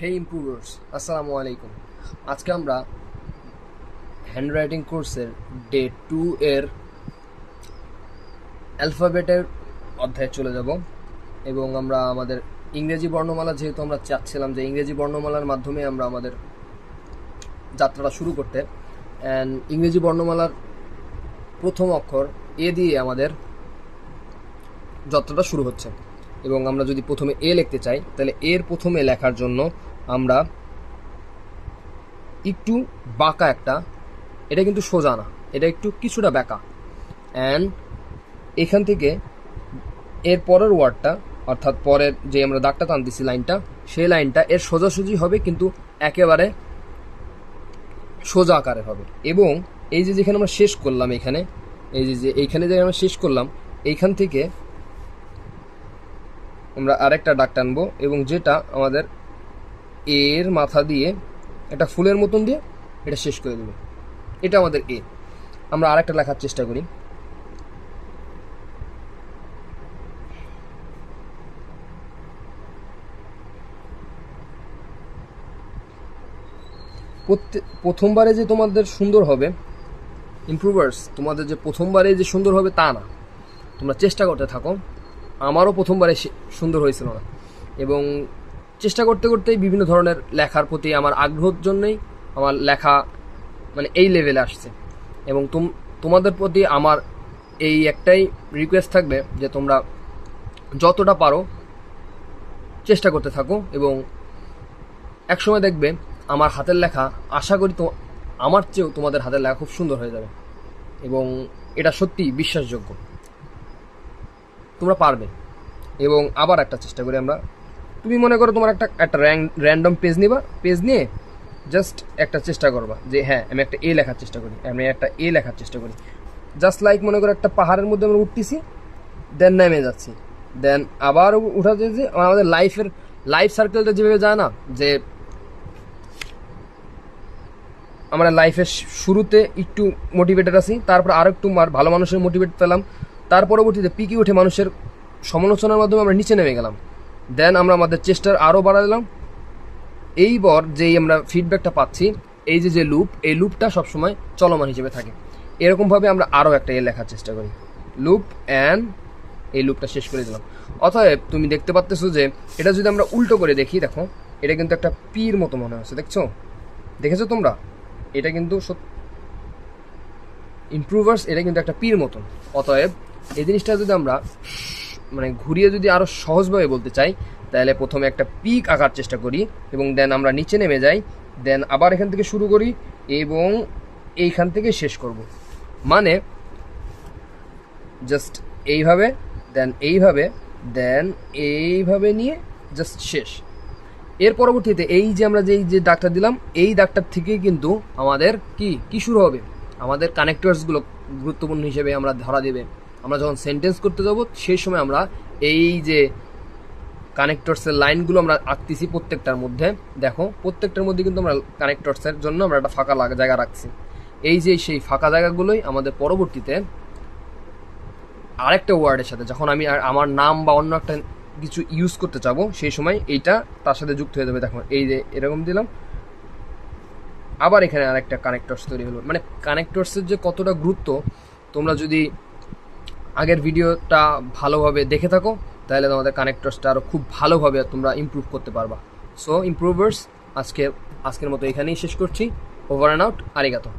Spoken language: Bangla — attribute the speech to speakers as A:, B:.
A: হে ইম্প্রুভার্স, আসসালামু আলাইকুম। আজকে আমরা হ্যান্ডরাইটিং কোর্সের ডে 2 এর অ্যালফাবেটের অধ্যায়ে চলে যাব এবং আমরা আমাদের ইংরেজি বর্ণমালা, যেহেতু আমরা চাচ্ছিলাম যে ইংরেজি বর্ণমালার মাধ্যমে আমরা আমাদের যাত্রাটা শুরু করতে, অ্যান্ড ইংরেজি বর্ণমালার প্রথম অক্ষর এ দিয়ে আমাদের যাত্রাটা শুরু হচ্ছে। এবং আমরা যদি প্রথমে এ লিখতে চাই, তাহলে এর প্রথমে লেখার জন্য আমরা একটু বাঁকা এটা কিন্তু সোজা না, এটা একটু কিছুটা বাঁকা। অ্যান্ড এখান থেকে এর পরের ওয়ার্ডটা, অর্থাৎ পরের যে আমরা দাগটা টানতেছি লাইনটা, সেই লাইনটা এর সোজাসুজি হবে, কিন্তু একেবারে সোজা আকারে হবে। এবং এই যে যেখানে আমরা শেষ করলাম, এখানে এই যে এইখানে যে আমরা শেষ করলাম, এইখান থেকে আমরা আরেকটা দাগ টানবো এবং যেটা আমাদের এর মাথা দিয়ে একটা ফুলের মতন দিয়ে এটা শেষ করে দেবে। এটা আমাদের এ। আমরা আরেকটা লেখার চেষ্টা করি। প্রথমবারে যে তোমাদের সুন্দর হবে ইমপ্রুভার্স, তোমাদের যে প্রথমবারে যে সুন্দর হবে তা না, তোমরা চেষ্টা করতে থাকো। আমারও প্রথমবারে সুন্দর হয়েছিল না, এবং চেষ্টা করতে করতেই বিভিন্ন ধরনের লেখার প্রতি আমার আগ্রহের জন্যই আমার লেখা মানে এই লেভেলে আসছে। এবং তোমাদের প্রতি আমার এই একটাই রিকোয়েস্ট থাকবে যে তোমরা যতটা পারো চেষ্টা করতে থাকো, এবং একসময় দেখবে আমার হাতের লেখা, আশা করি তো আমার চেয়েও তোমাদের হাতের লেখা খুব সুন্দর হয়ে যাবে, এবং এটা সত্যি বিশ্বাসযোগ্য, তোমরা পারবে। এবং আবার একটা চেষ্টা করি আমরা। তুমি মনে করো তোমার একটা র্যান্ডম পেজ নিয়ে জাস্ট একটা চেষ্টা করবা যে হ্যাঁ আমি একটা এ লেখার চেষ্টা করি। জাস্ট লাইক মনে করো একটা পাহাড়ের মধ্যে আমরা উঠতেছি, দেন নেমে যাচ্ছি, দেন আবার উঠাতে যে আমাদের লাইফ সার্কেলটা যেভাবে যায় না, যে আমরা লাইফের শুরুতে একটু মোটিভেটেড আছি, তারপর আরও একটু ভালো মানুষের মোটিভেট পেলাম, তার পরবর্তীতে পিকে উঠে মানুষের সমালোচনার মাধ্যমে আমরা নিচে নেমে গেলাম, দেন আমরা আমাদের চেষ্টার আরও বাড়ালাম। এইবার যেই আমরা ফিডব্যাকটা পাচ্ছি, এই যে লুপ, এই লুপটা সবসময় চলমান হিসেবে থাকে। এরকমভাবে আমরা আরও একটা এ লেখার চেষ্টা করি, লুপ অ্যান্ড এই লুপটা শেষ করে দিলাম। অতএব তুমি দেখতে পাচ্তেছো যে এটা যদি আমরা উল্টো করে দেখি, দেখো এটা কিন্তু একটা পির মতো মনে হচ্ছে, দেখেছো তোমরা? এটা কিন্তু ইমপ্রুভার্স, এটা কিন্তু একটা পির মতন। অতএব এই জিনিসটা যদি আমরা মানে ঘুরিয়ে যদি আরও সহজভাবে বলতে চাই, তাহলে প্রথমে একটা পিক আঁকার চেষ্টা করি এবং দেন আমরা নিচে নেমে যাই, দেন আবার এখান থেকে শুরু করি এবং এইখান থেকে শেষ করব। মানে জাস্ট এইভাবে, দেন এইভাবে নিয়ে জাস্ট শেষ। এর পরবর্তীতে এই যে আমরা যে দাগটা দিলাম, এই দাগটার থেকেই কিন্তু আমাদের কি শুরু হবে, আমাদের কানেক্টরসগুলো গুরুত্বপূর্ণ হিসেবে আমরা ধরা দেবে। আমরা যখন সেন্টেন্স করতে যাব, সেই সময় আমরা এই যে কানেক্টরসের লাইনগুলো আমরা আঁকতেছি প্রত্যেকটার মধ্যে, দেখো প্রত্যেকটার মধ্যে কিন্তু আমরা কানেক্টরসের জন্য আমরা একটা ফাঁকা জায়গা রাখছি। এই যে সেই ফাঁকা জায়গাগুলোই আমাদের পরবর্তীতে আরেকটা ওয়ার্ডের সাথে, যখন আমি আমার নাম বা অন্য একটা কিছু ইউজ করতে চাবো, সেই সময় এইটা তার সাথে যুক্ত হয়ে যাবে। দেখো এই যে এরকম দিলাম, আবার এখানে আরেকটা কানেক্টরস তৈরি হলো। মানে কানেক্টরসের যে কতটা গুরুত্ব, তোমরা যদি আগের ভিডিওটা ভালোভাবে দেখে থাকো, তাহলে তোমাদের কানেক্টরসটা আরও খুব ভালোভাবে তোমরা ইমপ্রুভ করতে পারবা। সো ইমপ্রুভার্স, আজকের মতো এখানেই শেষ করছি। Over and out, আরিগাতো।